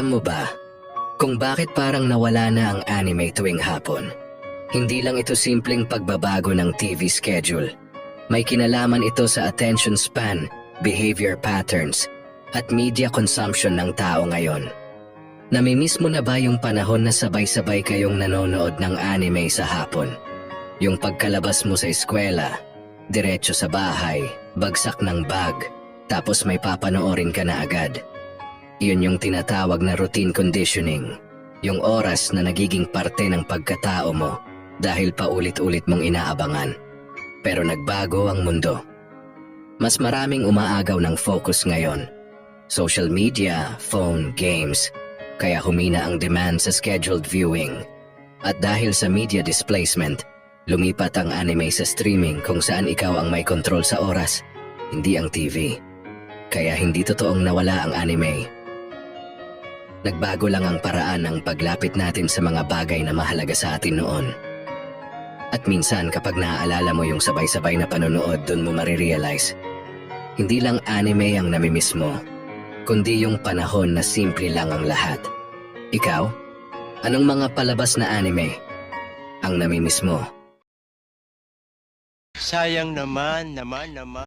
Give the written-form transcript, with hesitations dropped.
Alam mo ba kung bakit parang nawala na ang anime tuwing hapon? Hindi lang ito simpleng pagbabago ng TV schedule. May kinalaman ito sa attention span, behavior patterns, at media consumption ng tao ngayon. Namimiss mo na ba yung panahon na sabay-sabay kayong nanonood ng anime sa hapon? Yung pagkalabas mo sa eskwela, diretso sa bahay, bagsak ng bag, tapos may papanoorin ka na agad. Iyon yung tinatawag na routine conditioning, yung oras na nagiging parte ng pagkatao mo dahil paulit-ulit mong inaabangan. Pero nagbago ang mundo. Mas maraming umaagaw ng focus ngayon. Social media, phone, games, kaya humina ang demand sa scheduled viewing. At dahil sa media displacement, lumipat ang anime sa streaming kung saan ikaw ang may control sa oras, hindi ang TV. Kaya hindi totoong nawala ang anime. Nagbago lang ang paraan ng paglapit natin sa mga bagay na mahalaga sa atin noon. At minsan kapag naaalala mo yung sabay-sabay na panonood, dun mo marirealize, hindi lang anime ang namimiss mo, kundi yung panahon na simple lang ang lahat. Ikaw, anong mga palabas na anime ang namimiss mo? Sayang naman.